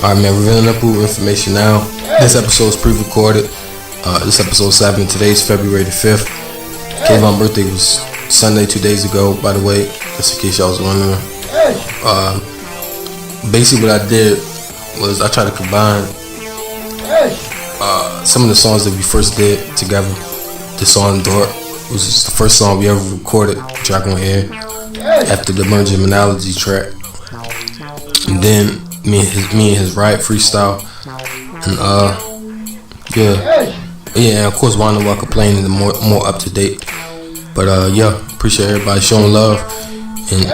Alright, man, revealing approved information now. This episode is pre-recorded. This episode 7. Today's February the 5th. K.L.M birthday was Sunday 2 days ago, by the way, just in case y'all was wondering. Basically what I did was I tried to combine some of the songs that we first did together. The song Dork was the first song we ever recorded, track on air, after the Merge and Analogy track. And then me and his R.A.I.N freestyle, and and of course Wanna Walk Complaining, the more up to date. But appreciate everybody showing love and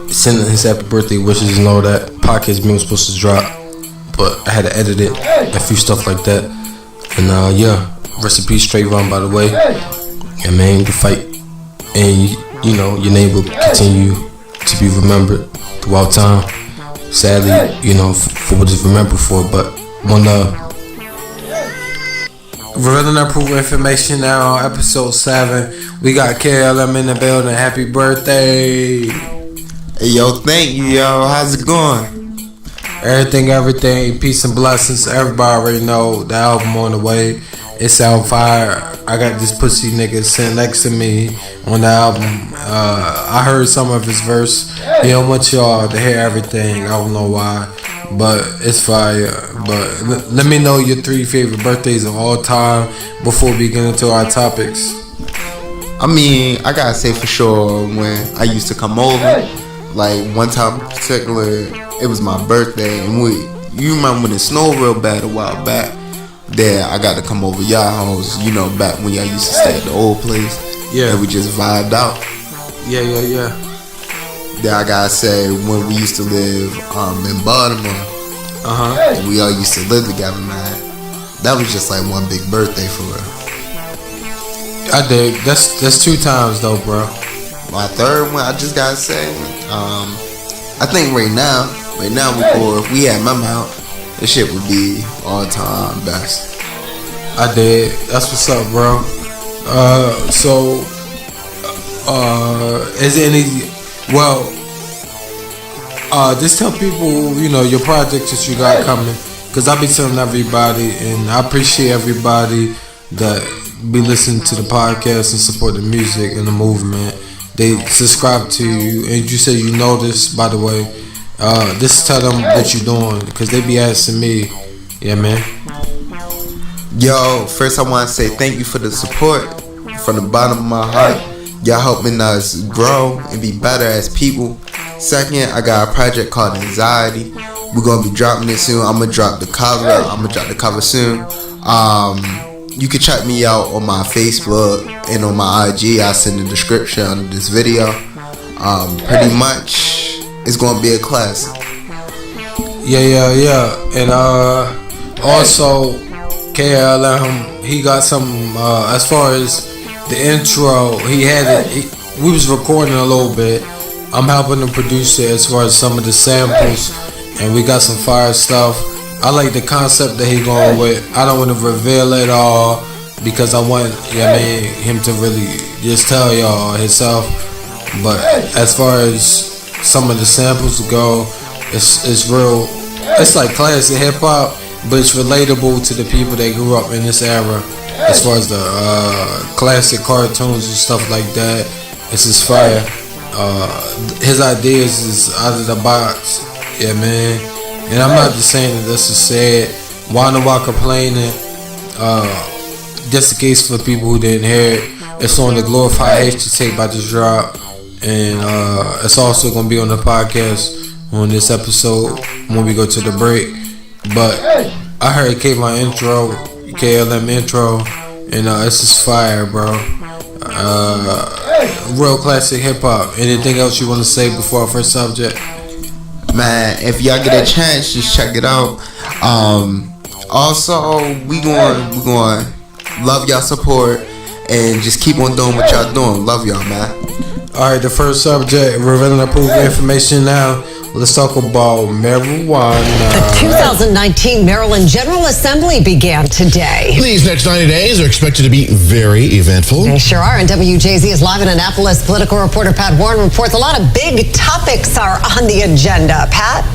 sending his happy birthday wishes and all that. Podcast being supposed to drop, but I had to edit it, a few stuff like that. And rest in peace Trayvon, by the way. Yeah, man, the fight, and you know your name will continue to be remembered throughout time. Sadly, for what it's remembered for, but one love. Revealing approved information now, episode 7. We got K.L.M in the building. Happy birthday. Hey, yo, thank you, yo. How's it going? Everything. Peace and blessings. Everybody already know the album on the way. It's on fire. I got this pussy nigga sitting next to me on the album. I heard some of his verse. He don't want y'all to hear everything. I don't know why, but it's fire. But let me know your 3 favorite birthdays of all time before we get into our topics. I mean, I gotta say for sure, when I used to come over, like one time in particular, it was my birthday, and you remember when it snowed real bad a while back? There, I got to come over y'all house, back when y'all used to stay at the old place. Yeah. And we just vibed out. Yeah. Then I gotta say, when we used to live in Baltimore, and we all used to live together, man. That was just like one big birthday for real. I dig. That's 2 times though, bro. My third one, I just gotta say, I think right now if we had my mouth, this shit would be all time best. I did. That's what's up, bro. Is there any? Well, just tell people, your projects that you got coming, cause I be telling everybody, and I appreciate everybody that be listening to the podcast and support the music and the movement. They subscribe to you, and you say you know this, by the way. Just tell them what you doing, because they be asking me. Yeah, man. Yo, first I want to say thank you for the support from the bottom of my heart. Y'all helping us grow and be better as people. Second, I got a project called Anxiety. We're going to be dropping it soon. I'm going to drop the cover soon. You can check me out on my Facebook and on my IG. I'll send the description under this video. Pretty much, it's gonna be a classic. Yeah. And also K.L.M, he got some as far as the intro, he had it. We was recording a little bit. I'm helping him produce it as far as some of the samples, and we got some fire stuff. I like the concept that he going with. I don't want to reveal it all because I want him to really just tell y'all himself. But as far as some of the samples go, it's real. It's like classic hip hop, but it's relatable to the people that grew up in this era. As far as the classic cartoons and stuff like that, it's just fire. His ideas is out of the box. Yeah, man. And I'm not just saying that this is sad. Wanna Walk Complaining, just in case for people who didn't hear it, it's on the Glorified H tape I just dropped. And it's also going to be on the podcast on this episode when we go to the break. But I heard K.L.M intro, and it's just fire, bro. Real classic hip hop. Anything else you want to say before our first subject? Man, if y'all get a chance, just check it out. Also, we going love y'all support and just keep on doing what y'all doing. Love y'all, man. Alright, the first subject, revealing approved information now. Let's talk about marijuana. The 2019 Maryland General Assembly began today. These next 90 days are expected to be very eventful. They sure are. And WJZ is live in Annapolis. Political reporter Pat Warren reports a lot of big topics are on the agenda. Pat?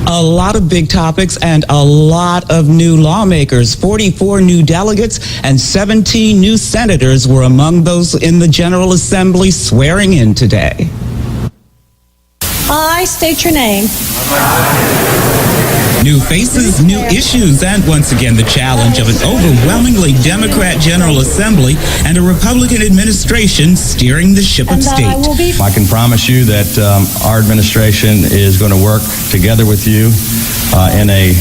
A lot of big topics and a lot of new lawmakers. 44 new delegates and 17 new senators were among those in the General Assembly swearing in today. I state your name. New faces, new issues, and once again the challenge of an overwhelmingly Democrat General Assembly and a Republican administration steering the ship of state. I can promise you that our administration is going to work together with you in a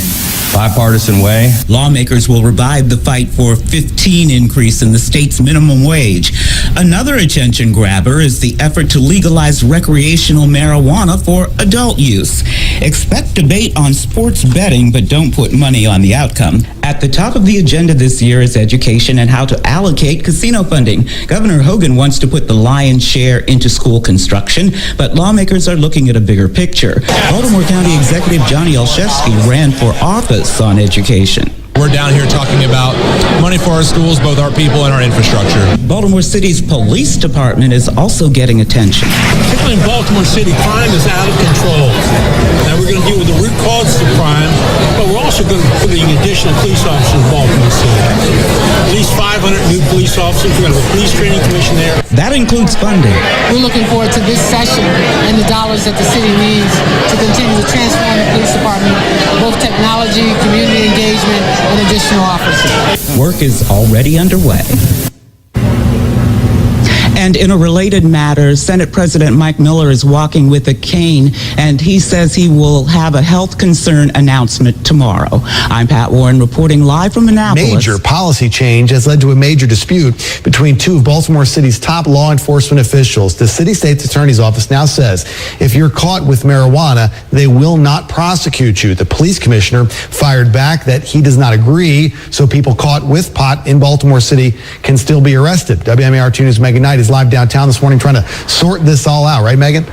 bipartisan way. Lawmakers will revive the fight for a 15 increase in the state's minimum wage. Another attention grabber is the effort to legalize recreational marijuana for adult use. Expect debate on sports betting, but don't put money on the outcome. At the top of the agenda this year is education and how to allocate casino funding. Governor Hogan wants to put the lion's share into school construction, but lawmakers are looking at a bigger picture. Baltimore County Executive Johnny Olszewski ran for office on education. We're down here talking about money for our schools, both our people and our infrastructure. Baltimore City's police department is also getting attention. Particularly in Baltimore City, crime is out of control. Now we're going to deal with the root causes of crime, but we're also going to be putting additional police officers in Baltimore City. At least 500 new police officers. We're going to have a police training commission there. That includes funding. We're looking forward to this session and the dollars that the city needs to continue to transform the police department, both technology, community engagement, and additional officers. Work is already underway. And in a related matter, Senate President Mike Miller is walking with a cane, and he says he will have a health concern announcement tomorrow. I'm Pat Warren reporting live from Annapolis. Major policy change has led to a major dispute between two of Baltimore City's top law enforcement officials. The city state's attorney's office now says if you're caught with marijuana, they will not prosecute you. The police commissioner fired back that he does not agree, so people caught with pot in Baltimore City can still be arrested. WMAR 2 News' Megan Knight is live downtown this morning trying to sort this all out. Right, Megan?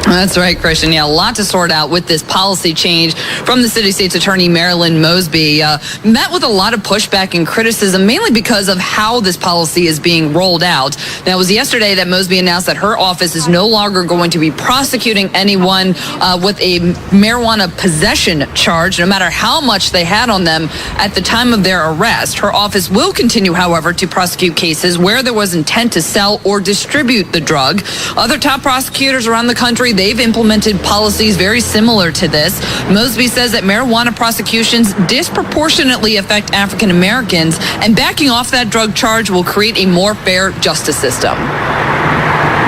That's right, Christian. Yeah, a lot to sort out with this policy change from the city state's attorney, Marilyn Mosby. Met with a lot of pushback and criticism, mainly because of how this policy is being rolled out. Now, it was yesterday that Mosby announced that her office is no longer going to be prosecuting anyone with a marijuana possession charge, no matter how much they had on them at the time of their arrest. Her office will continue, however, to prosecute cases where there was intent to sell or distribute the drug. Other top prosecutors around the country, they've implemented policies very similar to this. Mosby says that marijuana prosecutions disproportionately affect African Americans, and backing off that drug charge will create a more fair justice system.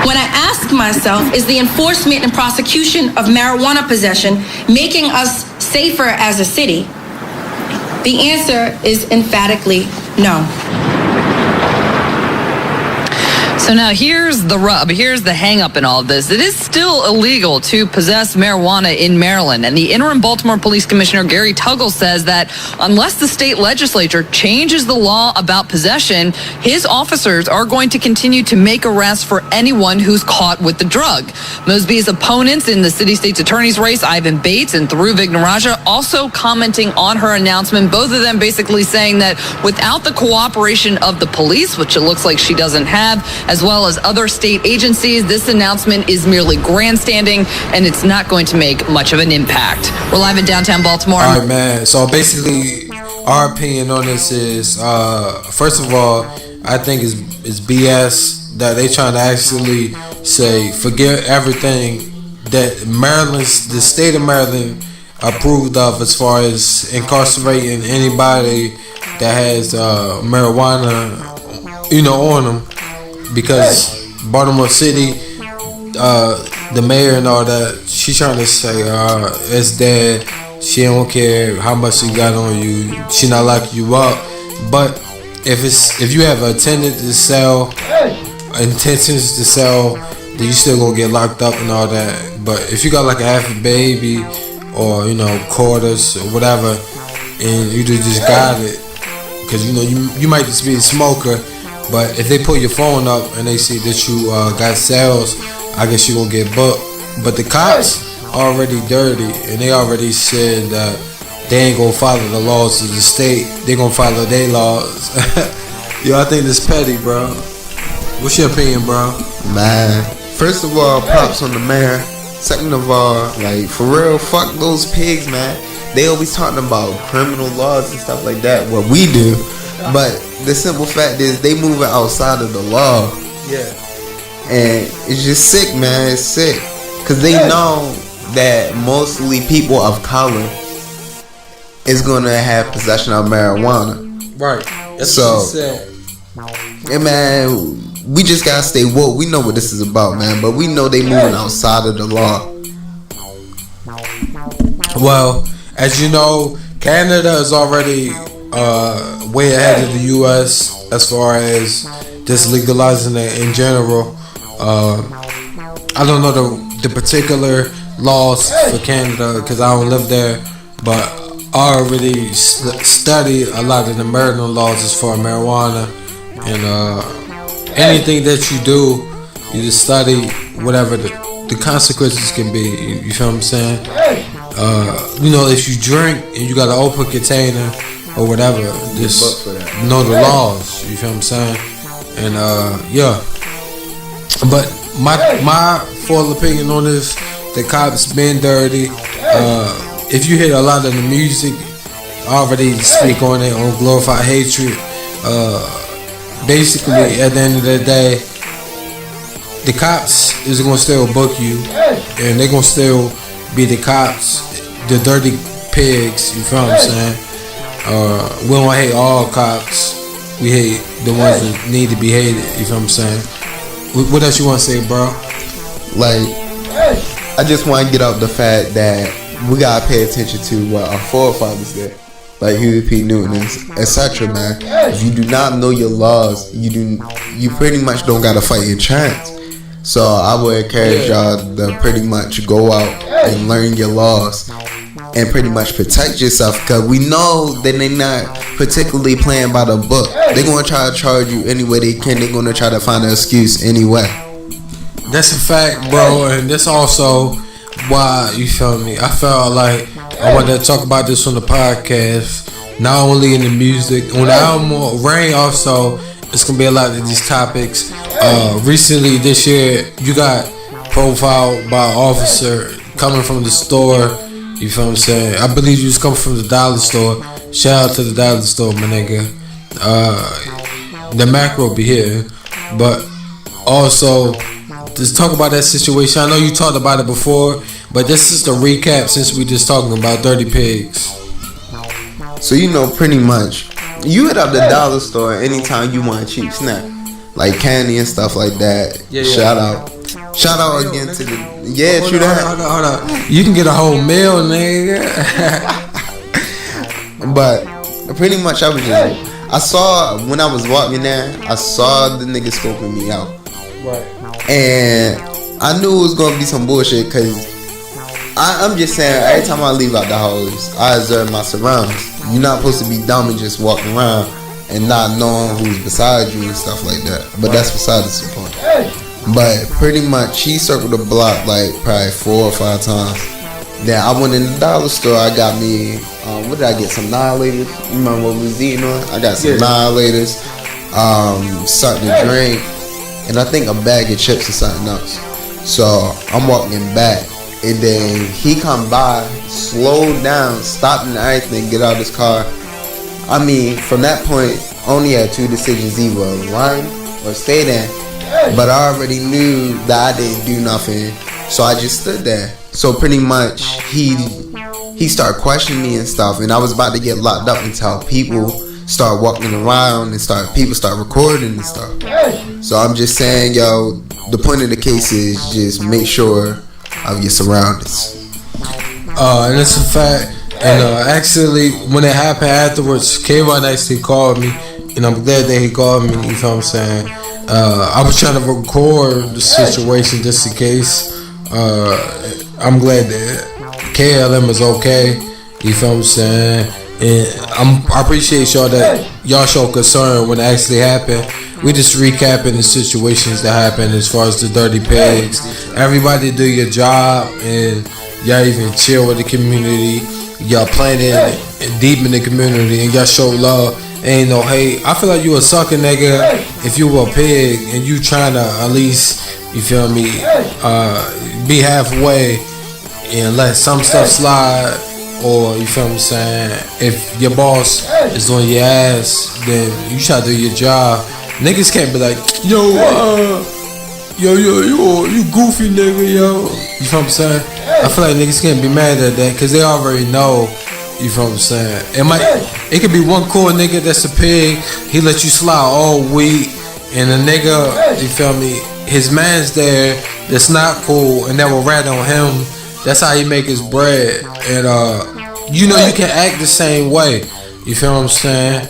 When I ask myself, is the enforcement and prosecution of marijuana possession making us safer as a city? The answer is emphatically no. So now here's the rub, here's the hang up in all of this. It is still illegal to possess marijuana in Maryland, and the interim Baltimore Police Commissioner Gary Tuggle says that unless the state legislature changes the law about possession, his officers are going to continue to make arrests for anyone who's caught with the drug. Mosby's opponents in the city state's attorney's race, Ivan Bates and Thuru Vignaraja, also commenting on her announcement, both of them basically saying that without the cooperation of the police, which it looks like she doesn't have, as well as other state agencies, this announcement is merely grandstanding and it's not going to make much of an impact. We're live in downtown Baltimore. All right, man. So basically, our opinion on this is, first of all, I think it's BS that they trying to actually say forget everything that the state of Maryland approved of as far as incarcerating anybody that has marijuana, on them. Because Baltimore City, the mayor and all that, she's trying to say it's dead. She don't care how much she got on you. She not locking you up. But if you have intentions to sell, then you still gonna get locked up and all that. But if you got like a half a baby or quarters or whatever, and you just got it, because you might just be a smoker. But if they pull your phone up and they see that you got sales, I guess you're going to get booked. But the cops already dirty, and they already said that they ain't going to follow the laws of the state. They going to follow their laws. Yo, I think this petty, bro. What's your opinion, bro? Man, first of all, props on the mayor Second of all, like, for real, fuck those pigs, man. They always talking about criminal laws and stuff like that, what we do. But the simple fact is they moving outside of the law. Yeah. And it's just sick, man. It's sick. Because they know that mostly people of color is going to have possession of marijuana. Right. That's so, what she said. Yeah, man, we just got to stay woke. We know what this is about, man. But we know they moving outside of the law. Well, as you know, Canada is already way ahead of the U.S. as far as just legalizing it in general. I don't know the particular laws for Canada because I don't live there, but I already study a lot of the Maryland laws as far as marijuana, and anything that you do, you just study whatever the consequences can be. You feel what I'm saying? You know, if you drink and you got an open container or whatever, just know the laws. You feel what I'm saying? And yeah. But my full opinion on this, the cops been dirty. If you hear a lot of the music, I already speak on it on Glorified Hatred. Basically, at the end of the day, the cops is gonna still book you, and they're gonna still be the cops, the dirty pigs. You feel what I'm saying? We don't hate all cops. We hate the ones that need to be hated. You feel what I'm saying? What else you want to say, bro? Like, I just want to get out the fact that we gotta pay attention to what our forefathers did, like Huey P. Newton, etc. Man, if you do not know your laws, you pretty much don't gotta fight your chance. So I would encourage y'all to pretty much go out and learn your laws and pretty much protect yourself, because we know that they're not particularly playing by the book. They're gonna try to charge you any way they can. They're gonna try to find an excuse anyway. That's a fact, bro, and that's also why, you feel me, I felt like I wanted to talk about this on the podcast, not only in the music. On the album R.A.I.N also, it's gonna be a lot of these topics. Recently this year, you got profiled by an officer coming from the store. You feel what I'm saying? I believe you was coming from the dollar store. Shout out to the dollar store, my nigga. The macro be here, but also just talk about that situation. I know you talked about it before, but this is the recap since we just talking about dirty pigs. So you know, pretty much, you hit up the dollar store anytime you want a cheap snack, like candy and stuff like that. Yeah. Shout out again to the true that. Hold on. You can get a whole meal, nigga. But pretty much, I saw when I was walking there, I saw the nigga scoping me out. Right. And I knew it was gonna be some bullshit, cause I'm just saying, every time I leave out the house, I observe my surroundings. You're not supposed to be dumb and just walking around and not knowing who's beside you and stuff like that. But that's beside the point. But pretty much, he circled the block like probably 4 or 5 times. Then I went in the dollar store. I got me, what did I get? Some Annihilators. You remember what we was eating on? I got some Annihilators, something to drink, and I think a bag of chips or something else. So I'm walking back, and then he come by, slowed down, stopped and everything, get out of his car. I mean, from that point, I only had 2 decisions: either run or stay there. But I already knew that I didn't do nothing, so I just stood there. So pretty much, he started questioning me and stuff, and I was about to get locked up until people start walking around and people start recording and stuff. So I'm just saying, yo, the point of the case is just make sure of your surroundings. And it's a fact. And actually, when it happened afterwards, K.L.M actually called me, and I'm glad that he called me. You know what I'm saying? I was trying to record the situation just in case. I'm glad that K.L.M is okay. You feel what I'm saying? And I appreciate y'all that y'all show concern when it actually happened. We just recapping the situations that happened as far as the dirty pigs. Everybody do your job, and y'all even chill with the community. Y'all planted deep in the community, and y'all show love. Ain't no hate. I feel like you a sucker nigga if you were a pig and you trying to at least, you feel me, be halfway and let some stuff slide, or you feel what I'm saying? If your boss is on your ass, then you try to do your job. Niggas can't be like, yo, you goofy nigga, yo. You feel what I'm saying? I feel like niggas can't be mad at that because they already know. You feel what I'm saying? It could be one cool nigga that's a pig. He let you slide all week, and a nigga, you feel me? His man's there that's not cool, and that will rat on him. That's how he make his bread, and you know you can act the same way. You feel what I'm saying?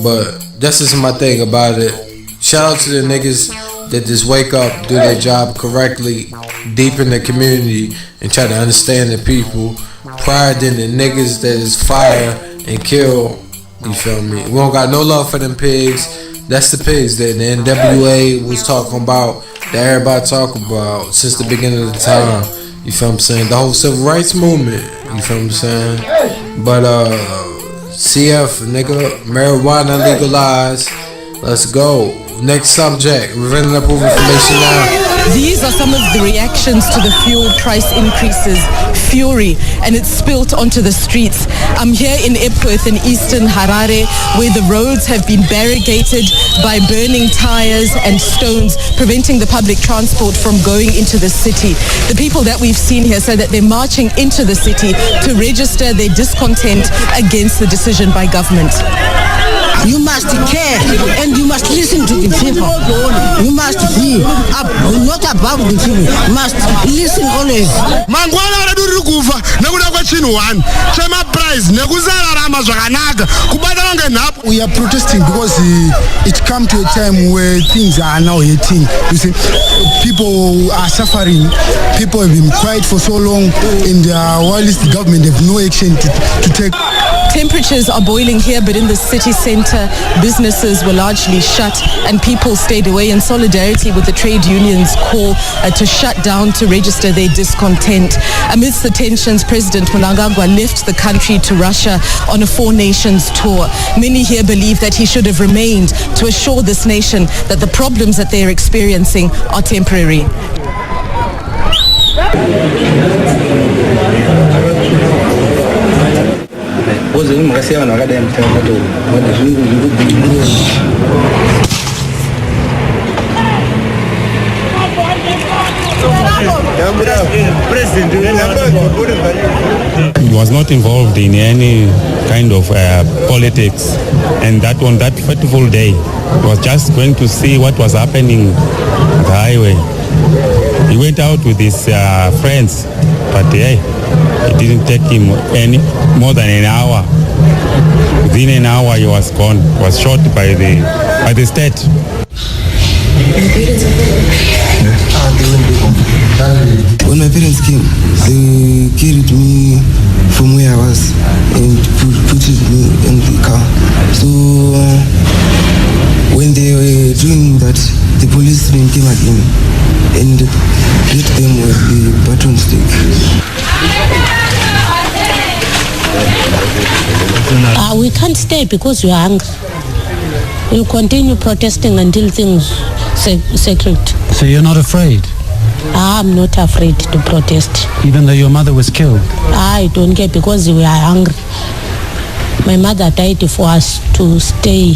But that's just my thing about it. Shout out to the niggas that just wake up, do their job correctly, deep in the community, and try to understand the people. Pride in the niggas that is fire and kill. You feel me? We don't got no love for them pigs. That's the pigs that the NWA was talking about, that everybody talk about since the beginning of the time. You feel what I'm saying? The whole civil rights movement. You feel what I'm saying? But CF, nigga, marijuana legalized. Let's go. Next subject. Revealing approved information now. These are some of the reactions to the fuel price increases. Fury, and it's spilt onto the streets. I'm here in Epworth in eastern Harare, where the roads have been barricaded by burning tires and stones, preventing the public transport from going into the city. The people that we've seen here say that they're marching into the city to register their discontent against the decision by government. You must care and you must listen to the people. You must be not above the people. You must listen always. Mangwana raduri kufa nekuda kwachinhu one. Chema price nekuzararama zvakanaka kubata vange nhapo. We are protesting because it come to a time where things are now hitting. You see, people are suffering. People have been quiet for so long, and while the government have no action to take. Temperatures are boiling here, but in the city centre, businesses were largely shut and people stayed away in solidarity with the trade unions' call to shut down to register their discontent. Amidst the tensions, President Mnangagwa left the country to Russia on a four-nations tour. Many here believe that he should have remained to assure this nation that the problems that they are experiencing are temporary. He was not involved in any kind of politics, and that on that fateful day, he was just going to see what was happening on the highway. He went out with his friends, but it didn't take him any more than an hour. Within an hour, he was gone. He was shot by the state. When my parents came, they carried me from where I was and put me in the car. So when they were doing that, the policemen came again and hit them with the baton stick. We can't stay because we are hungry. We'll continue protesting until things settled. So you're not afraid? I'm not afraid to protest. Even though your mother was killed? I don't care because we are hungry. My mother died for us to stay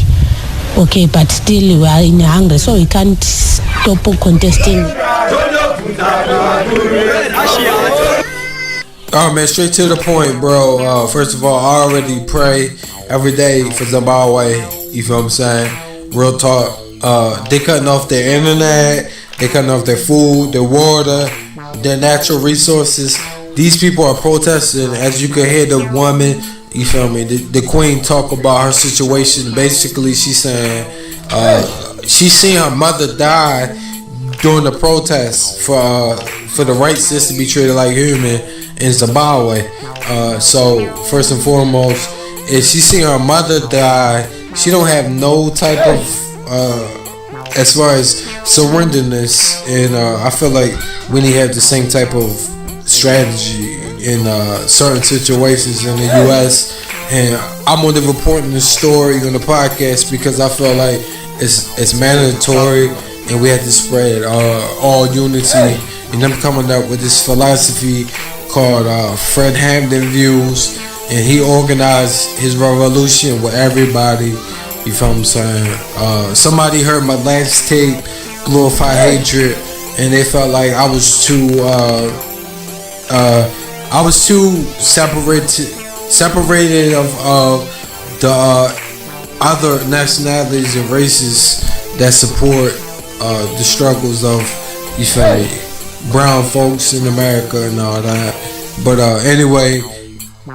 okay, but still we are in hunger, so we can't stop contesting. Oh man, straight to the point, bro. First of all, I already pray every day for Zimbabwe. You feel what I'm saying? Real talk. They cutting off their internet. They cutting off their food, their water, their natural resources. These people are protesting. As you can hear the woman, you feel me? The queen talk about her situation. Basically, she's saying she seen her mother die during the protests for the rights just to be treated like human in Zimbabwe. So first and foremost, if she seen her mother die, she don't have no type of as far as surrenderness, and I feel like we need to have the same type of strategy in certain situations in the U.S. And I'm only reporting this story on the podcast because I feel like it's mandatory, and we have to spread all unity and them coming up with this philosophy called Fred Hampton Views, and he organized his revolution with everybody. You feel what I'm saying? Somebody heard my last tape, Glorify Hatred, and they felt like I was too separated of the other nationalities and races that support the struggles of, you feel me, brown folks in America and all that. But anyway,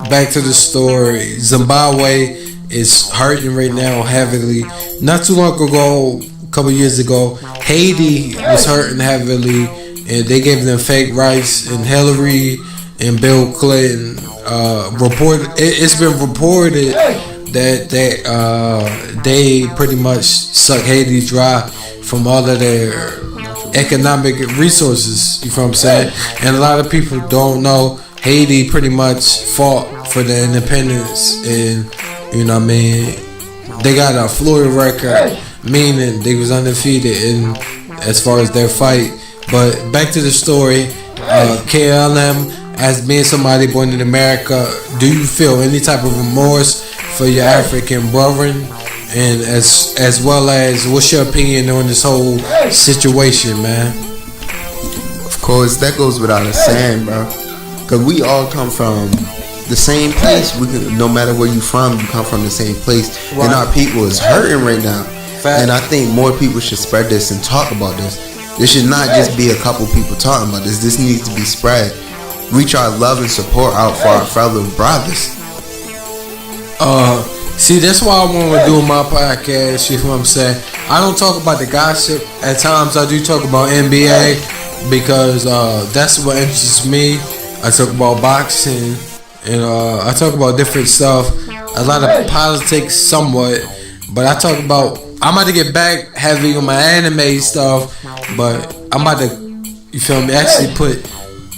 back to the story. Zimbabwe is hurting right now heavily. Not too long ago, a couple years ago, Haiti was hurting heavily, and they gave them fake rights. And Hillary and Bill Clinton it's been reported that they pretty much suck Haiti dry from all of their economic resources. You feel what I'm saying? And a lot of people don't know Haiti pretty much fought for their independence, and you know what I mean, they got a fluid record, meaning they was undefeated in as far as their fight. But back to the story, K.L.M, as being somebody born in America, do you feel any type of remorse for your African brethren? And as well as, what's your opinion on this whole situation, man? Of course, that goes without saying, bro. Cause we all come from the same place. No matter where you from, you come from the same place. Right. And our people is hurting right now. Fact. And I think more people should spread this and talk about this. There should not just be a couple people talking about this. This needs to be spread. Reach our love and support out for our fellow brothers. See, that's why I want to do my podcast. You know what I'm saying? I don't talk about the gossip. At times, I do talk about NBA because that's what interests me. I talk about boxing, and I talk about different stuff. A lot of politics, somewhat, but I talk about. I'm about to get back heavy on my anime stuff, but I'm about to, you feel me, actually put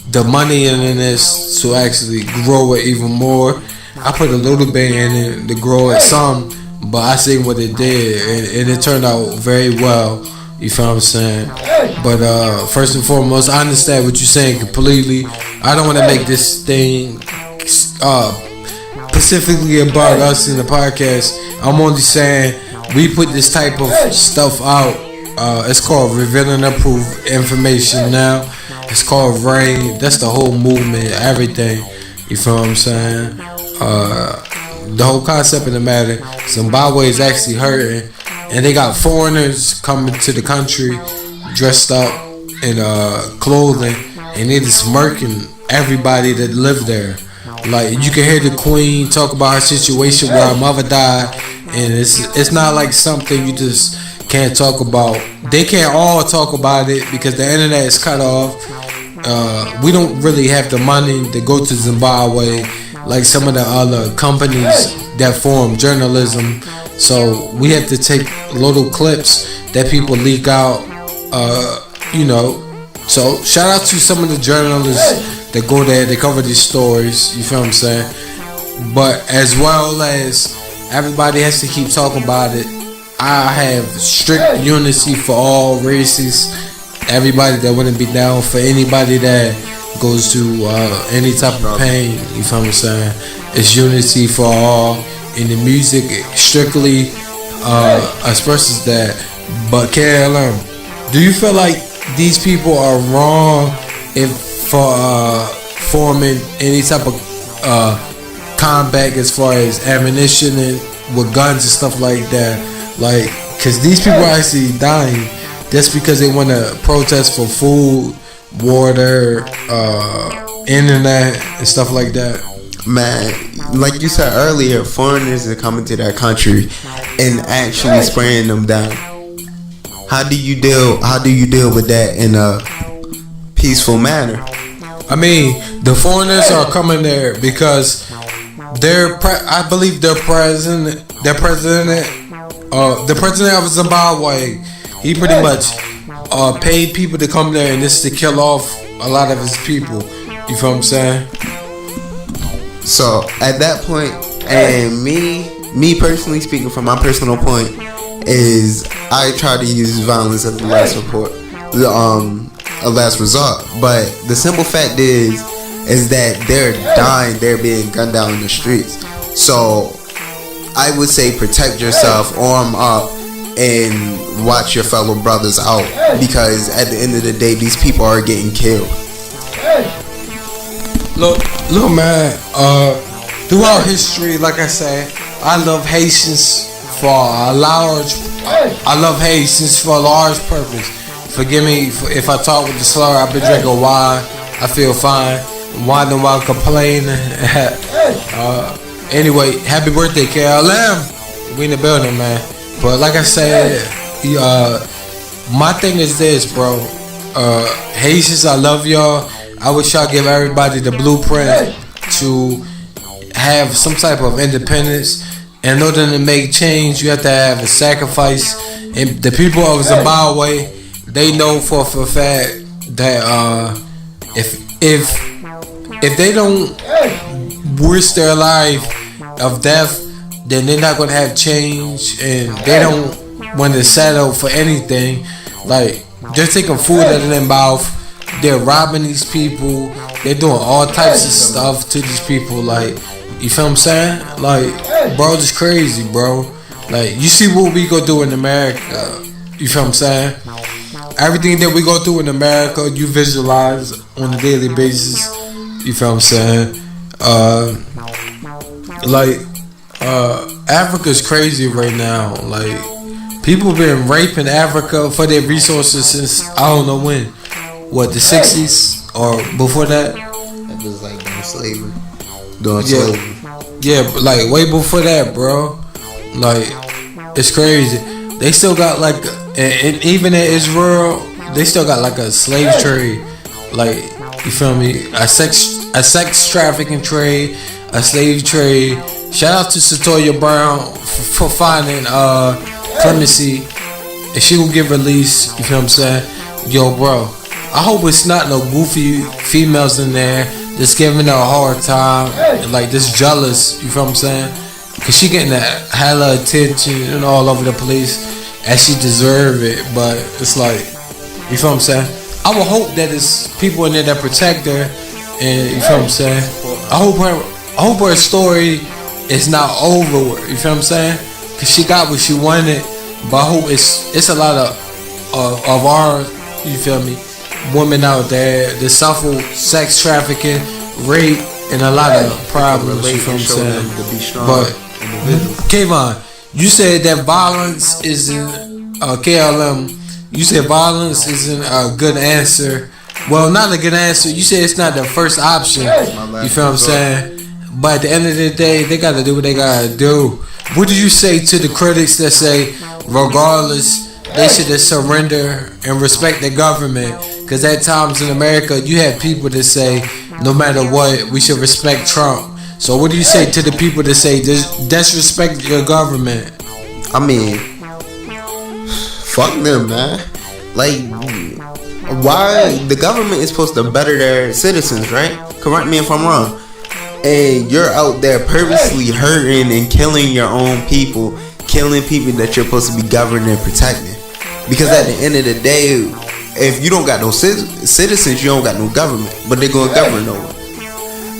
the money in this to actually grow it even more. I put a little bit in it to grow it some, but I see what it did, and it turned out very well. You feel what I'm saying? But first and foremost, I understand what you're saying completely. I don't want to make this thing specifically about us in the podcast. I'm only saying we put this type of stuff out. It's called Revealing Approved Information now. It's called R.A.I.N. That's the whole movement, everything. You feel what I'm saying? The whole concept of the matter, Zimbabwe is actually hurting, and they got foreigners coming to the country dressed up in clothing, and they're just murking everybody that lived there. Like, you can hear the queen talk about her situation where her mother died, and it's not like something you just can't talk about. They can't all talk about it because the internet is cut off. We don't really have the money to go to Zimbabwe like some of the other companies that form journalism. So we have to take little clips that people leak out, you know. So shout out to some of the journalists that go there, they cover these stories, you feel what I'm saying? But as well as everybody has to keep talking about it, I have strict unity for all races. Everybody that wouldn't be down for anybody that goes through any type of pain, you feel what I'm saying? It's unity for all. In the music, strictly expresses that. But K.L.M, do you feel like these people are wrong for forming any type of combat as far as ammunition and with guns and stuff like that? Like, because these people are actually dying just because they want to protest for food, water, internet, and stuff like that. Man, like you said earlier, foreigners are coming to that country and actually spraying them down. How do you deal with that in a peaceful manner? I mean, the foreigners are coming there because I believe the president of Zimbabwe, he pretty much paid people to come there, and this is to kill off a lot of his people. You feel what I'm saying? So at that point, and me personally speaking from my personal point, is I try to use violence as the last support. a last resort. But the simple fact is that they're dying, they're being gunned down in the streets. So I would say protect yourself, arm up, and watch your fellow brothers out, because at the end of the day, these people are getting killed. Look, man. Throughout history, like I said, I love Haitians for a large. I love Haitians for a large purpose. Forgive me if I talk with the slur. I've been drinking wine. I feel fine. Whining while complaining. Anyway, happy birthday, K.L.M. We in the building, man. But like I said, my thing is this, bro. Haitians, I love y'all. I wish y'all give everybody the blueprint to have some type of independence. And in order to make change, you have to have a sacrifice. And the people of Zimbabwe, they know for a fact that if they don't risk their life of death, then they're not gonna have change, and they don't want to settle for anything. Like, they're taking food out of their mouth, they're robbing these people, they're doing all types of stuff to these people. Like, you feel what I'm saying? Like, bro, it's crazy, bro. Like, you see what we go through in America. You feel what I'm saying? Everything that we go through in America, you visualize on a daily basis. You feel what I'm saying? Africa's crazy right now. Like, people been raping Africa for their resources since I don't know when. What, the 60s or before that? It was like slavery. Doing slavery. Yeah, but like way before that, bro. Like, it's crazy. They still got like, and even in Israel, they still got like a slave trade. Like, you feel me? A sex trafficking trade, a slave trade. Shout out to Satoya Brown for finding clemency, and she will get released. You feel what I'm saying? Yo, bro, I hope it's not no goofy females in there just giving her a hard time, and like this jealous. You feel what I'm saying? Cause she getting that hella attention and all over the place, as she deserve it. But it's like, you feel what I'm saying? I would hope that it's people in there that protect her, and you feel what I'm saying? I hope her story is not over. You feel what I'm saying? Cause she got what she wanted, but I hope it's a lot of our, you feel me, women out there that suffer sex trafficking, rape, and a lot of problems. You feel what I'm saying? But Kayvon, you said that violence isn't K.L.M. You said violence isn't a good answer. Well, not a good answer. You said it's not the first option. You feel what I'm saying? But at the end of the day, they gotta do what they gotta do. What do you say to the critics that say, regardless, they should just surrender and respect the government? Because at times in America, you have people that say, no matter what, we should respect Trump. So what do you say to the people that say, disrespect your government? I mean, fuck them, man. Like, why? The government is supposed to better their citizens, right? Correct me if I'm wrong. And you're out there purposely hurting and killing your own people, killing people that you're supposed to be governing and protecting. Because at the end of the day, if you don't got no citizens, you don't got no government. But they're going to govern over.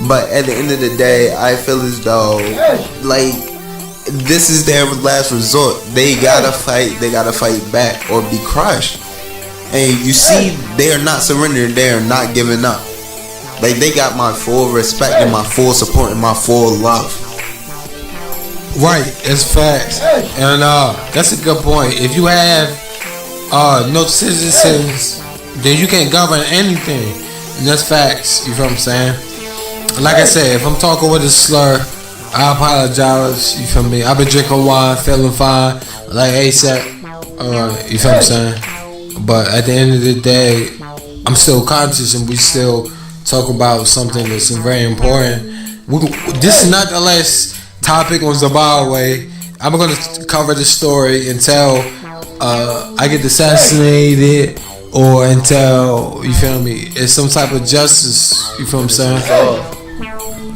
But at the end of the day, I feel as though, like, this is their last resort. They gotta fight. They gotta fight back or be crushed. And you see, they are not surrendering. They are not giving up. Like, they got my full respect and my full support and my full love. Right, it's facts. And that's a good point. If you have no citizens, then you can't govern anything. And that's facts. You feel what I'm saying? Like I said, if I'm talking with a slur, I apologize. You feel me? I've been drinking wine, feeling fine, like ASAP. You feel what I'm saying? But at the end of the day, I'm still conscious, and we still talk about something that's very important. This is not the last topic on Zimbabwe. I'm going to cover the story until I get assassinated, or until, you feel me, it's some type of justice. You feel what I'm saying?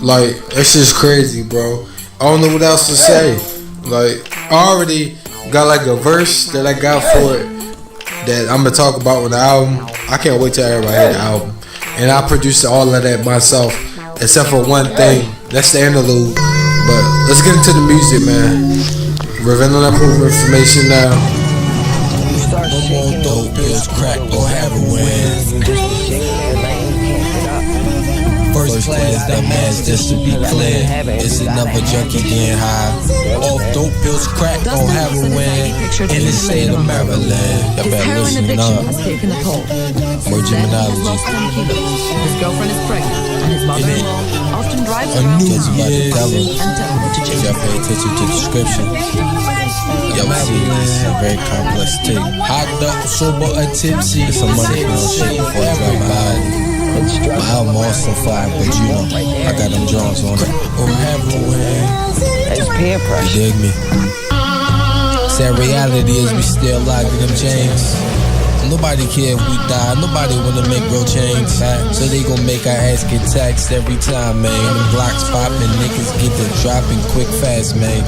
Like, it's just crazy, bro. I don't know what else to say. Like, I already got like a verse that I got for it that I'm gonna talk about with the album. I can't wait till everybody hear the album. And I produced all of that myself, except for one thing. That's the interlude. But let's get into the music, man. Revealing approved information now. Dope pills, crack, or heroin. First class, dumbass, just to be clear. It's another junkie getting high. Off dope pills, crack, or heroin. In the state of Maryland. Y'all better listen up. More Geminiology. His girlfriend is pregnant, and his mother-in-law often drives around to just about to cover. and tell him to change. Y'all pay attention to the description. Y'all see, this is a very complex take. Hot up, sober, or tipsy. It's a money shit before I drop my body. My album also fire, but you know, I got them draws on it. Or heroin. It's peer pressure. You dig me? Sad reality is we still locked in them chains. Nobody care if we die, nobody wanna make real change. So they gon' make our ass get taxed every time, man. Them blocks poppin', niggas get the dropping quick fast, man.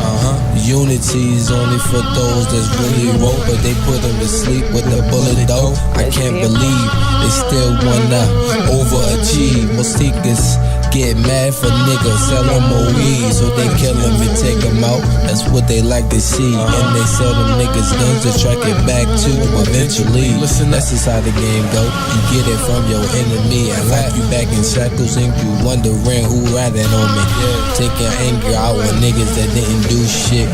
Unity is only for those that's really woke, but they put them to sleep with the bullet though. I can't believe they still wanna overachieve. Most niggas get mad for niggas, sell them more weed, so they kill them and take them out. That's what they like to see. And they sell them niggas guns to track it back to eventually. Listen, that's just how the game go. You get it from your enemy and lock you back in shackles, and you wondering who ratted on me. Take your anger out on niggas that didn't do shit.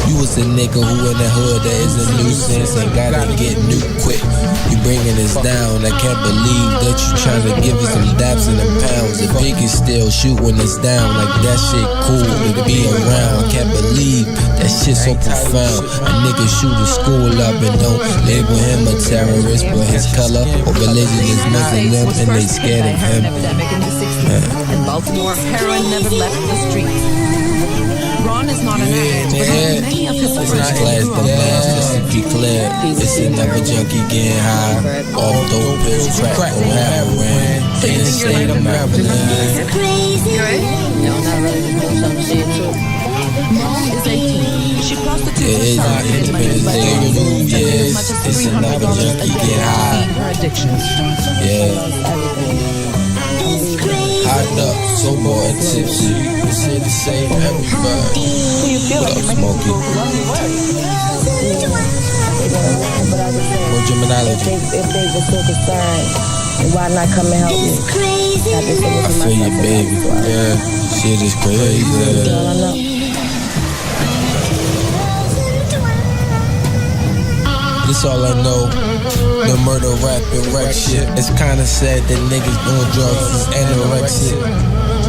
You was a nigga who in the hood that is a nuisance and gotta get new quick. You bringing us down, I can't believe that you trying to give us some daps and them pounds. The biggest still shooting us down like that shit cool to be around. I can't believe that shit so profound. A nigga shoot a school up and don't label him a terrorist, but his color or religion is Muslim and they scared of him. In Baltimore, heroin never left the streets. Ron is not an addict, but many of his First class, the mask, just to be clear. It's another junkie getting high. Off dope pills, crack, or heroin. In the state of Maryland. No, not really. Mom is 18. She prostitutes It is an Independence Day move, yes. It's another junkie getting high. Her addictions. Yeah. Hot up, sober or tipsy. It's here to save everybody. What up, Smokey? More Geminiology. If they were so concerned, why not come and help me? I feel you, baby. Yeah, shit is crazy. This all I know. The murder, rap, and wreck shit. It's kinda sad that niggas doing drugs is anorexic.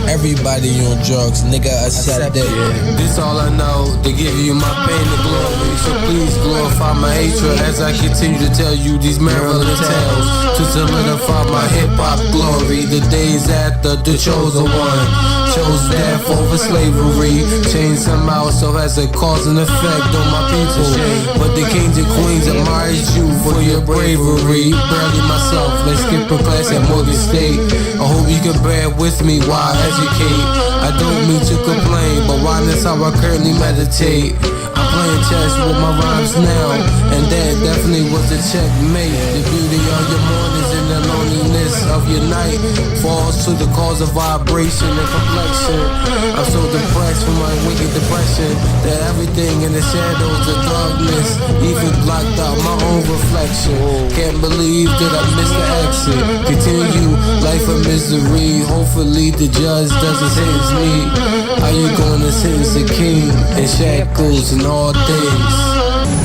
Everybody on drugs, nigga, accept it. This all I know, to give you my pain and glory. So please glorify my hatred as I continue to tell you these Maryland tales. To solidify my hip-hop glory. The days after the chosen one chose death over slavery. Changed somehow so as a cause and effect on my people. But the kings and queens admires you for your bravery. Barely myself, let's skip a class at Morgan State. I hope you can bear with me while I educate. I don't mean to complain, but why that's how I currently meditate. I'm playing chess with my rhymes now, and that definitely was a checkmate. The beauty of your mornings and the loneliness of your night falls to the cause of vibration and complexion. I'm so depressed from my wicked depression that everything in the shadows of darkness even blocked out my own reflection. Can't believe that I missed the exit. Continue life of misery. Hopefully the judge doesn't sentence me. How you gonna sentence the king in shackles and all things?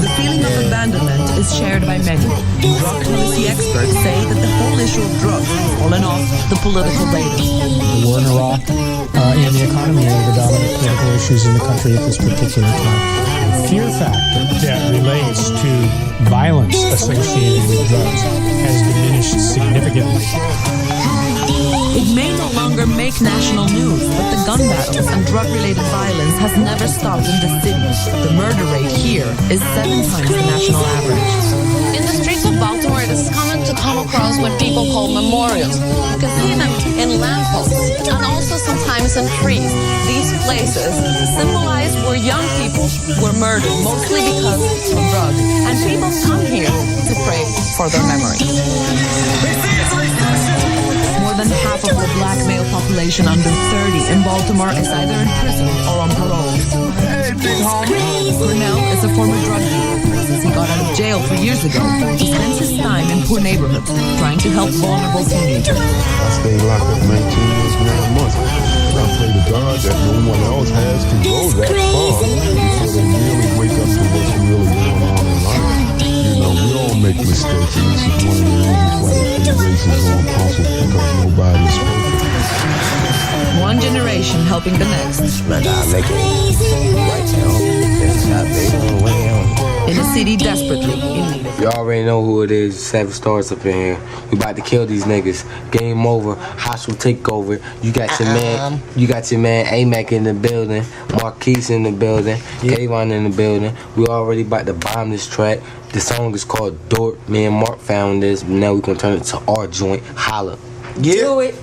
The feeling of abandonment is shared by many. Drug policy experts say that the whole issue of drugs has fallen off the political radar. The war in Iraq and the economy are the dominant political issues in the country at this particular time. The fear factor that relates to violence associated with drugs has diminished significantly. It may no longer make national news, but the gun battles and drug-related violence has never stopped in the city. The murder rate here is 7 times the national average. In the streets of Baltimore, it is common to come across what people call memorials. You can see them in lampposts and also sometimes in trees. These places symbolize where young people were murdered, mostly because of drugs. And people come here to pray for their memory. More than half of the black male population under 30 in Baltimore is either in prison or on parole. Cornell is a former drug dealer. Since he got out of jail 3 years ago, he spends his time in poor neighborhoods trying to help vulnerable teenagers. I stayed locked up 19 years, 9 months. I pray to God that no one else has to go that far before they really wake up to what's really going on in life. You know, we all make mistakes, and this is one of the reasons why they put races on council, because nobody's perfect. One generation helping the next. Man, I make it right now. In a city desperately in need of. You already know who it is. 7 stars up in here. We about to kill these niggas. Game over. Hostile takeover. You got your man. You got your man AMac in the building. Marquise in the building. K.L.M in the building. We already about to bomb this track. The song is called Dork. Me and Mark found this. Now we gonna turn it to our joint. Holla. Yeah. Do it.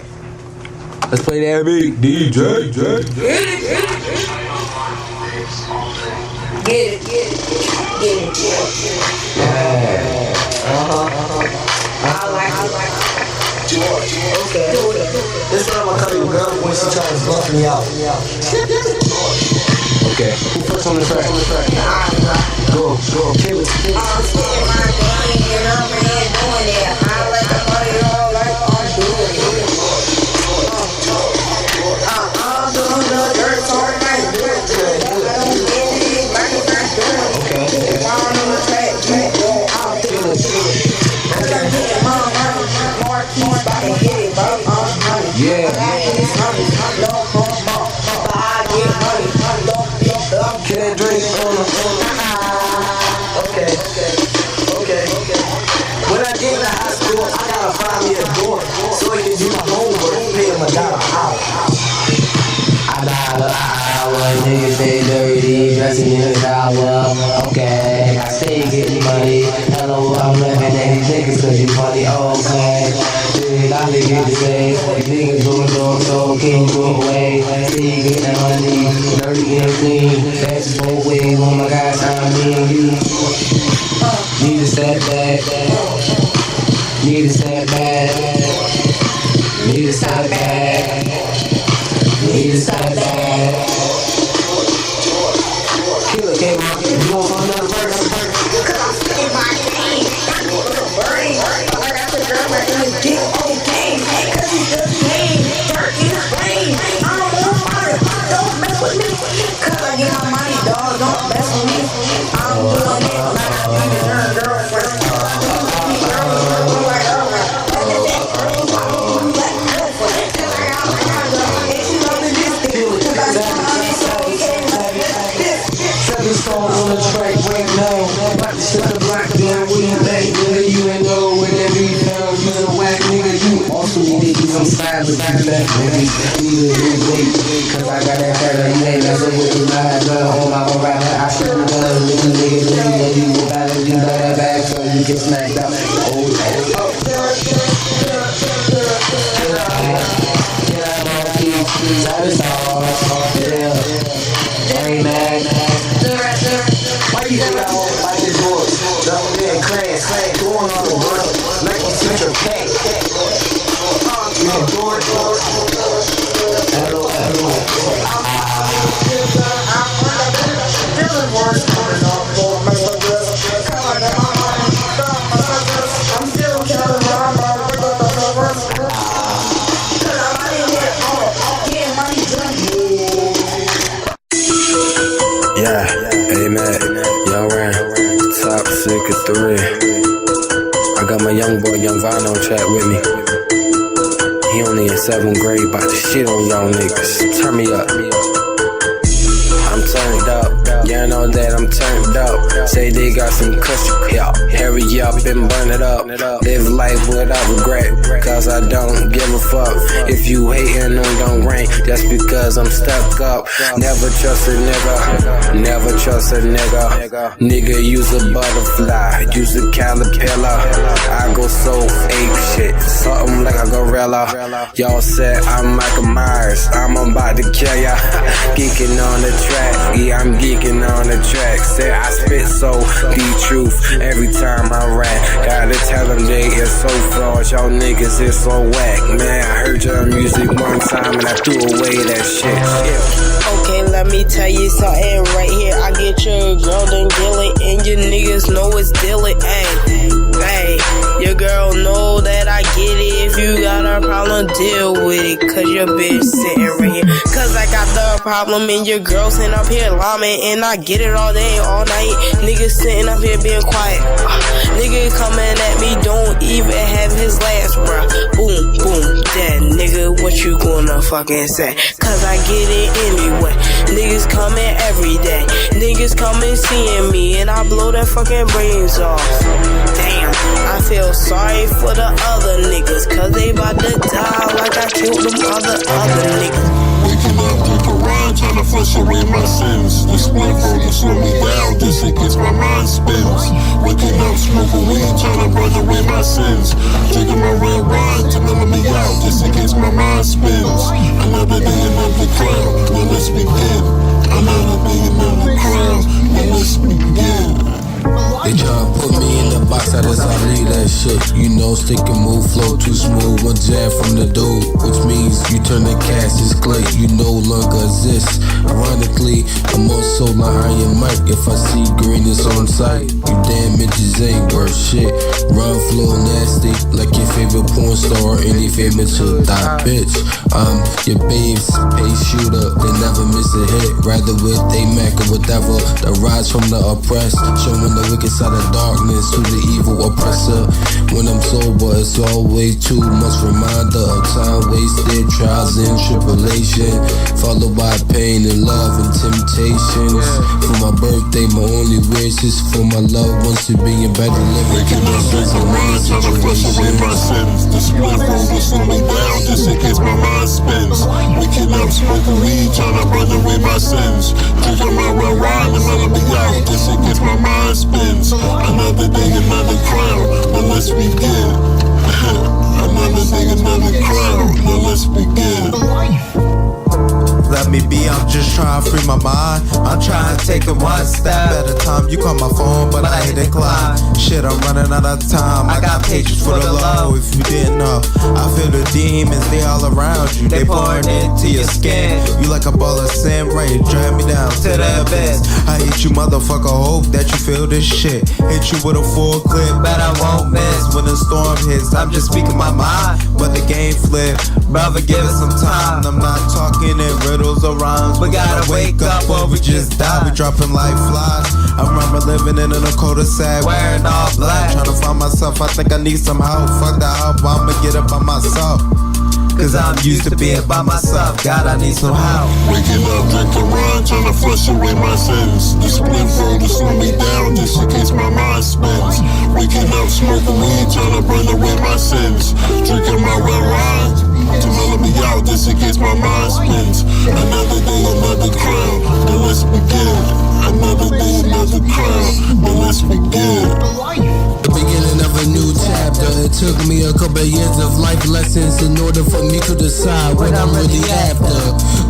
Let's play that beat. DJ. Get it. I like it. Okay. This time I'm coming girl when she tries to bluff me out. Okay. Who first on the track? Go. Kill it. I'm spitting my game and I'm doing it. I like the money all like I'm doing it. I'm doing the dirt hard night. Yeah. Can't drink on the Okay. When I get in the high school, I gotta find me a dorm so he can do my homework, pay him $1 an hour. Niggas stay dirty, dressing in the shower. Okay, I stay getting money. Hello, I'm laughing at these niggas cause you funny. Okay, dude, I think you the same. These niggas doing dog, so can you go away? See you getting money, dirty and clean. That's both ways, oh my gosh, I mean you. Need a step back. Need a step back. Need a step back. Need to stop that. Kill it, K.L.M. You want another verse? Cause I'm spitting my game. I need a brain. I got the girl right in the dick. Okay. Cause he's the game. Dirt in his brain. I don't want money. Don't mess with me. Cause I get my money, dog. Don't mess with me. I'm doing it like I need her girlfriend. On the track right now, about to shut the block down. What do you think, nigga? You ain't know where that be found. You a whack nigga. You also need to do some side with that nigga. You need to cause I got that fella. You ain't messing with me. I got on my rider. I should have done with you niggas. You got that back so you get smacked up. Why you think I won't like this boy? Double dead class, going on the world, like a central cat. You can do it. Hello. I'm still killing Yeah, AMac, R.A.I.N, top 3. I got my young boy, Young Vine on track with me. He only in 7th grade, about to shit on y'all niggas. Turn me up. I'm turned up. You know that I'm turned up. Say they got some cushion, yeah. Hurry up and burn it up. Live life without regret, cause I don't give a fuck. If you hatin' on don't rain, that's because I'm stuck up. Never trust a nigga, never trust a nigga. Nigga use a butterfly, use a caterpillar. I go so ape shit, something like a gorilla. Y'all said I'm Michael Myers, I'm about to kill ya. Geeking on the track, yeah, I'm geeking on the track. Say I spit so the truth every time I rap. Gotta tell them they is so flawed, y'all niggas is so whack. Man, I heard your music one time and I threw away that shit. Okay, let me tell you something right here. I get your girl done deal it, and your niggas know it's deal it. Hey, your girl know that I get it. If you got a problem, deal with it. Cause your bitch sitting right here. Cause I got the problem and your girl sitting up here lambing, and I get it all day, all night. Niggas sitting up here being quiet. Nigga coming at me, don't even have his last, bruh. Boom, boom, dead. Nigga, what you gonna fucking say? Cause I get it anyway. Niggas coming every day. Niggas coming seeing me, and I blow their fucking brains off. Damn, I feel sorry for the other niggas, cause they about to die like I killed them other niggas. Waking up, drink R.A.I.N, trying to flush away my sins. The split roll to slow me down, this it gets my mind spins. Waking up, smoking weed, trying to burn away my sins. Drinking my red wine to mellow me out, this it gets my mind spins. Another day, another crown, now let's begin. Another day, another crown, now let's begin. They tryna put me in the box, I just leave that shit. You know, stick and move, flow too smooth. One jab from the dude, which means you turn the cast as clay. You no longer exist. Ironically, I'm also my Iron Mike. If I see greenness on sight, you damn bitches ain't worth shit. Run flow nasty, like your favorite porn star or any famous hood thot bitch. I'm your babe's pace shooter, they never miss a hit. Rather with AMac or whatever that rise from the oppressed, showing the wicked side of darkness to the evil oppressor. When I'm sober, it's always too much reminder of time wasted, trials and tribulation, followed by pain and love and temptations. For my birthday, my only wish is for my loved ones to be in better living conditions and winning situations. The split roll will slow me down, this it gets my mind spins. Waking up, smoking weed, trying to burn away my sins. Drinking my red wine and mellow me out, this it gets my mind spins. Another day, another crown, now let's begin. Another day, another crown, now let's begin. Let me be, I'm just trying to free my mind. I'm trying to take it one step at a time. You call my phone, but I hit decline. Shit, I'm running out of time. I got pages for the low. If you didn't know, I feel the demons, they all around you. They pouring into your skin. You like a ball of sand, ready to drag me down to the abyss. I hate you, motherfucker, hope that you feel this shit. Hit you with a full clip, bet I won't miss. When the storm hits, I'm just speaking my mind, but the game flip. Brother, give it some time. I'm not talking in riddles or rhymes. We gotta wake up or we just die. We dropping like flies. I remember living in a cul-de-sac, wearing all black, trying to find myself. I think I need some help. Fuck the help, I'ma get it by myself. Cause I'm used to being by myself. God, I need some help. Waking up, drinking R.A.I.N, trying to flush away my sins. The split roll to slow me down, this in case my mind spins. Waking up, smoking weed, trying to burn away my sins. Drinking my red wine to mellow me out, this in case my mind spins. Another day, another crown, now let's begin. Another day, another crown, now let's begin. The beginning of a new chapter. It took me a couple of years of life lessons in order for me to decide what I'm really after.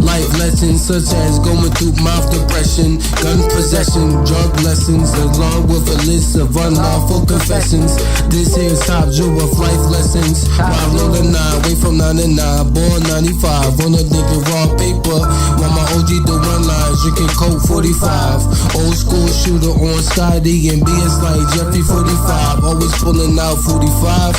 Life lessons such as going through mouth depression, gun possession, drug lessons, along with a list of unlawful confessions. This here's top jewel of life lessons. While rolling 9, way from 9 to 9, born 95, on a nigga raw paper. While my OG doing lines, drinking Coke 45. Old school shooter on Scotty and BS like Jeffrey 45. Always pulling out 45.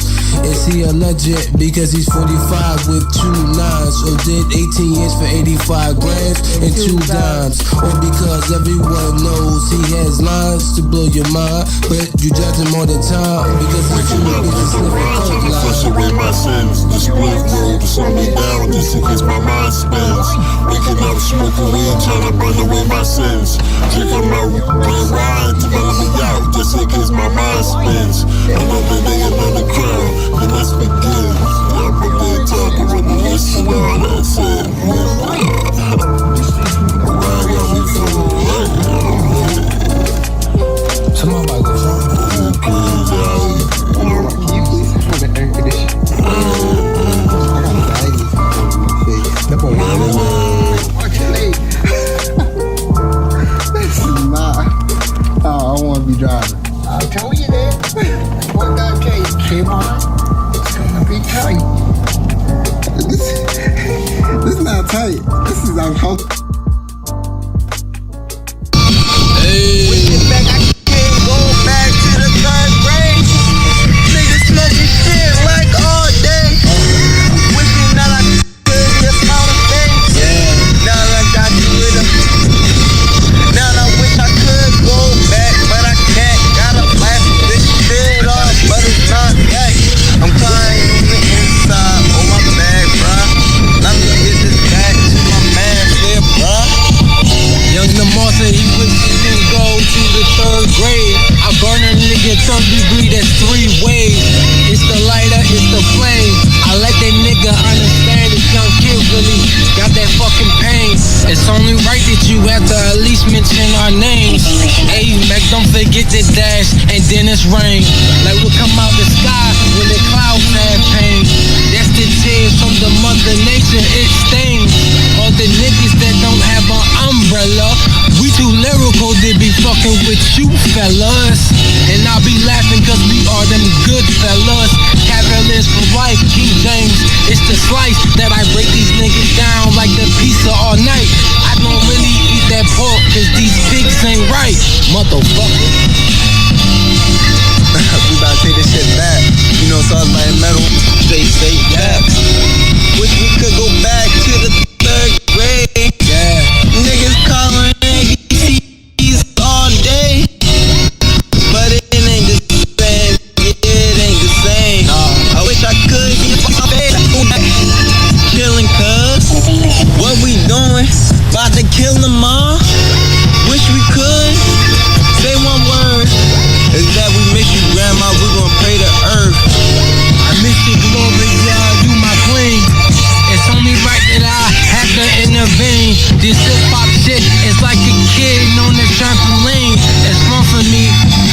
Is he a legend because he's 45 with 2 9s? Or did 18 years for 85 grams and 2 dimes? Or because everyone knows he has lines to blow your mind, but you judge him all the time because he's too big to sniff a coke line. Flush away my sins, the split roll to slow me down, just in case my mind spins. Waking up, smoking weed, tryna burn away my sins. Drinking my red wine to mellow me out, just in case my mind spins. Another day, another crown, then let's begin. Yeah, I'm up there talking with the list and all that shit. Ryan got me feeling right. Somebody about to go front. I don't want to be driving. I'll tell you that. What that case came on, it's gonna be tight. This is not tight. This is uncomfortable. Hey. Back, I can't go back to the third grade. Niggas smoking shit like all day. Wishing that I could just count a face. Yeah. Now I got you with a. Now I wish I could go back, but I can't. Gotta blast this shit off, but it's not back. I'm crying in the inside. Oh my bad, bruh. Let me get this back to my man, there, bruh. Young Lamar said he wished he didn't go to the third grade. I burn a nigga third degree, that's 3 ways. It's the lighter, it's the flame. I let that nigga understand this young kid really got that fucking pain. It's only right that you have to at least mention our names. AMac, don't forget the dash, and then it's rain. Like we'll come out the sky when the clouds have pain. That's the tears from the mother nature, it stains. All the niggas that don't have an umbrella, we too lyrical to be fucking with you fellas. And I'll be laughing cause we are them good fellas. Cavaliers for life, King James, it's the slice that I break these niggas down like the pizza all night. I don't really eat that pork cause these pigs ain't right, motherfucker. We about to take this shit back. You know, sauce by metal, straight back. Wish we could go back to the third grade. Yeah. Niggas calling ABCs all day, but it ain't the same. It ain't the same. I wish I could be chillin' cuz what we doing? About to kill them all. Wish we could say one word. Is that we miss you, grandma? We gon' pray to earth. I miss you, Gloria, you my queen. It's only right that I have to intervene. This hip-hop shit is like a kid on the trampoline. It's fun for me,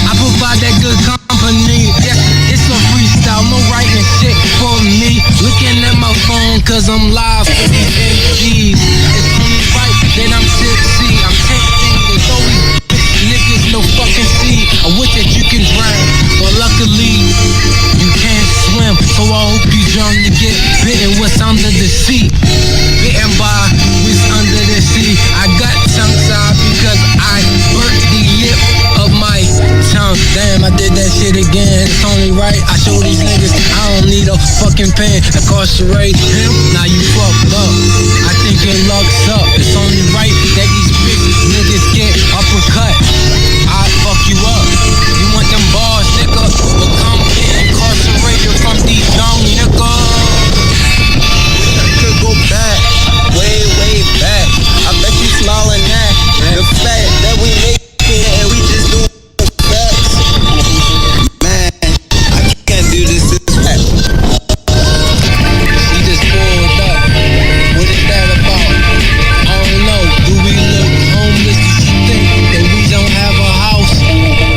I provide that good company. Yes, it's a freestyle, no writing shit for me. Looking at my phone cause I'm live for these MCs. It's only right that I'm tipsy. I'm tempting, there's always niggas no fucking sea. I wish that you can drown, but luckily you can't swim. So I hope you drown to get bitten what's under the sea. Bitten by what's under the sea. I got tongue-tied because I burnt the lip of my tongue. Damn, I did that shit again. It's only right I show these niggas I don't need a fucking pen. Incarcerate him, now you fucked up. I think your luck's up. It's only right that these bitch niggas get uppercut. I fuck you up. You want them bars, nigga? But come get incarcerated from these young niggas. I could go back, way, way back. I bet you smiling at the fact that we make it and we just do facts. Man, I can't do this back. She just pulled up. What is that about? I don't know. Do we look homeless? Does she think that we don't have a house?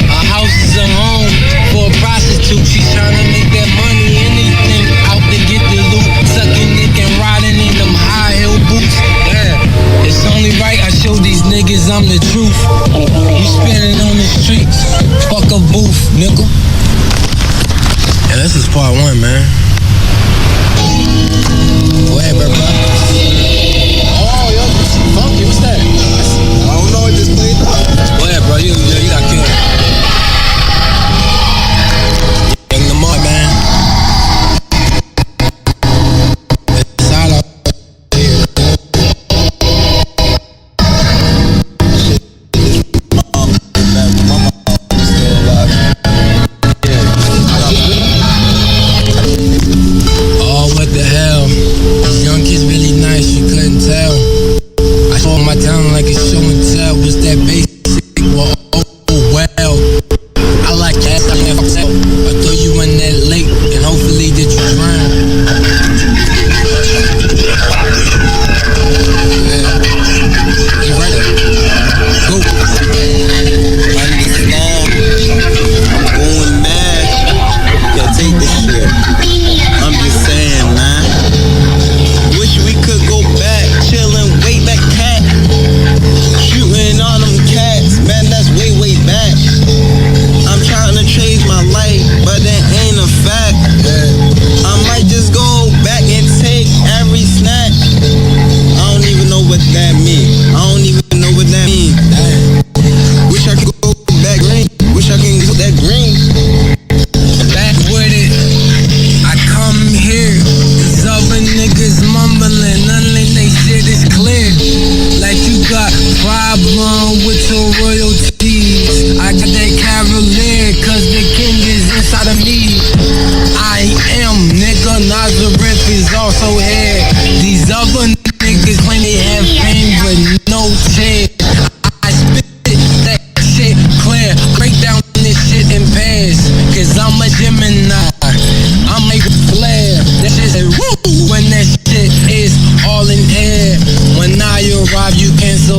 A house is a home for a prostitute. She's trying to make that money, anything out to get the loot. Sucking dick and riding in them high heel boots. Yeah, it's only right I show these niggas I'm the truth. You spinning on the streets, fuck a booth, nigga. Yeah, this is part 1, man. Go ahead, bro. Oh, yo, funky, what's that? I don't know, it just played up. Go ahead, bro, you got killed. Young Lamar, man. It's all up here. Mama still alive. Oh, what the hell? These young kids really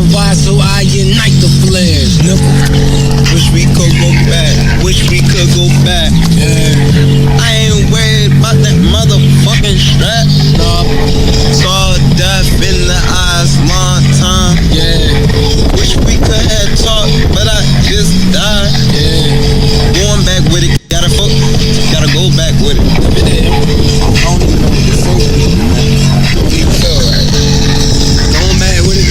provide, so I unite the flares, nigga. Wish we could go back. Wish we could go back. Yeah. I ain't worried about that motherfucking strap. Nah. Saw death in the eyes, long time. Yeah. Wish we could have talked, but I just died. Yeah. Going back with it, gotta go back with it. Going back with it.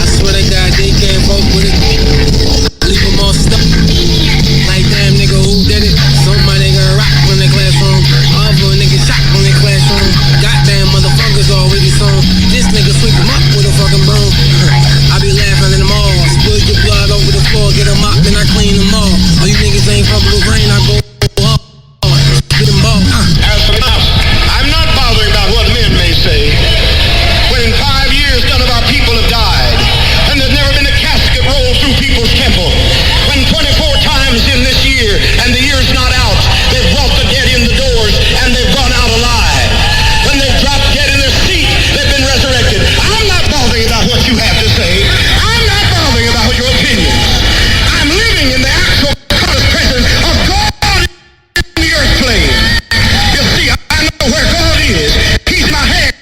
I swear to God, they can't fuck with it. Leave them all stuck. Like damn nigga, who did it? Somebody gonna rock from the classroom. Other nigga shot from the classroom. Goddamn motherfuckers already soon. This nigga sweep them up with a fucking broom. I be laughing in them all. Spill your blood over the floor, get them up, then I clean them all. All you niggas ain't fucking with rain, I go hard. Get them all. As for now, I'm not bothering about what men may say. When in 5 years none of our people have died, and there's never been a casket rolled through people's temple. When 24 times in this year, and the year's not out, they've brought the dead in the doors, and they've gone out alive. When they've dropped dead in their seat, they've been resurrected. I'm not bothering about what you have to say. I'm not bothering about your opinions. I'm living in the actual presence of God in the earth plane. You see, I know where God is. He's in my hand.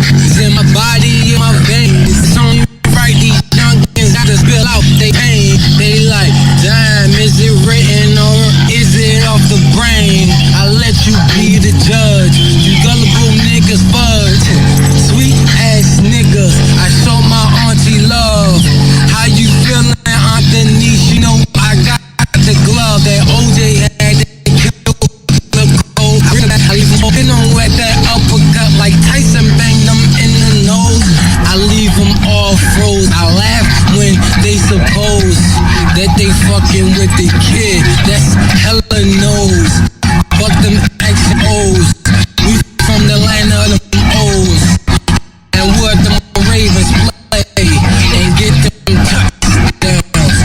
He's in my body, in my veins. It's only right these youngins got to spill out they pain. They like, damn, is it written or is it off the brain? I let you be the judge. You gullible niggas fudge. Sweet ass niggas, I show my auntie love. How you feeling, Aunt Denise? You know I got the glove that OJ had. I leave them walking on with that uppercut like Tyson banged them in the nose. I leave them all froze. I laugh when they suppose that they fucking with the kid. That's hella nose. Fuck them action O's. We from the land of them O's. And what them Ravens play and get them touchdowns.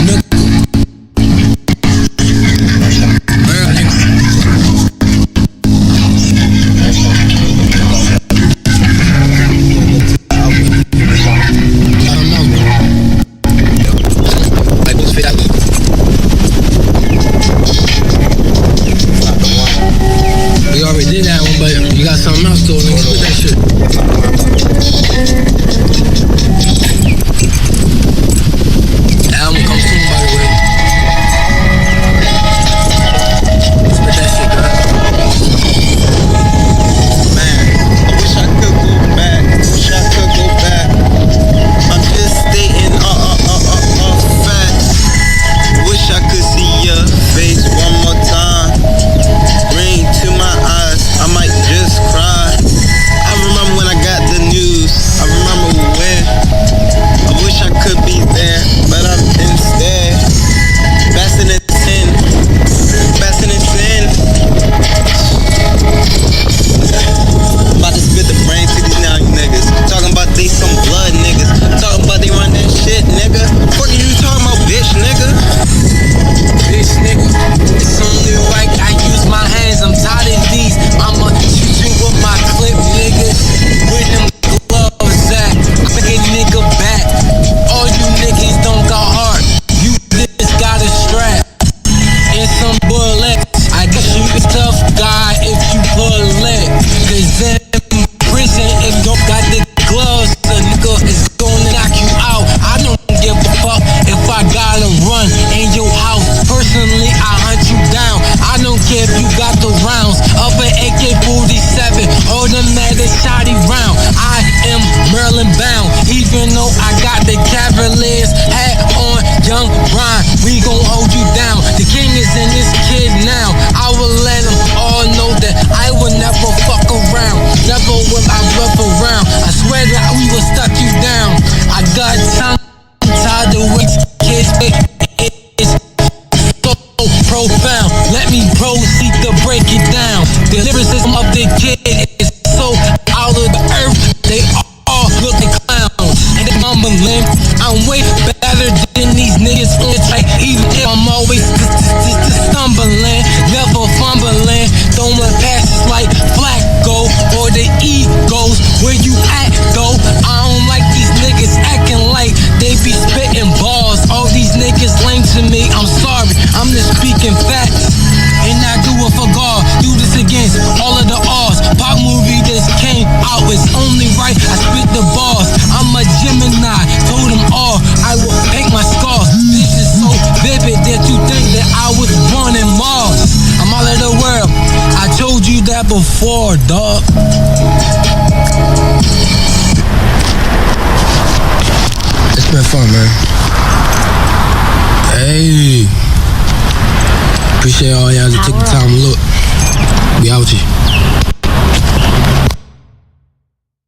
We already did that one, but you got something else though, nigga. Spit that shit. The album comes soon, by the way. Spit that shit, bro. Man, I wish I could go back. Wish I could go back. I'm just stating facts. Wish I could see your face one more time. Bring to my eyes, I might just cry. I remember when I got the news. I remember when. I wish I could be there, but I'm instead basking in sin. Basking in sin. About to spit the brain to these now niggas. Talking about they some blood niggas. Talking about they run that shit, nigga. What are you talking about, bitch, nigga? Bitch, nigga. It's only right I use my hands. I'm tired of these. I'ma shoot you with my clip, nigga. Where them gloves at? Bring a nigga back. All you niggas don't got heart. You just got a strap and some bullets. I guess you a tough guy if you bullet. Cause in prison, if you don't got the gloves, the nigga is gonna knock you out. I don't give a fuck if I gotta run in your house. Personally, I hunt you down. I don't care if you got the rounds of an AK-47 or the shotty round. I am Maryland bound, even though I got the Cavaliers hat on. Young Brian, we gon' hold you down. The king is in this kid now. I will let them all know that I will never fuck around. Never will I bluff around. I swear that we will stuck you down. I got time, tired of what kids it's so profound. Let me proceed to break it down. The lyricism of the kid is so out of the earth. They all look like clowns. And they mumbling, before, dog. It's been fun, man. Hey. Appreciate all y'all that took the time to look. We out here.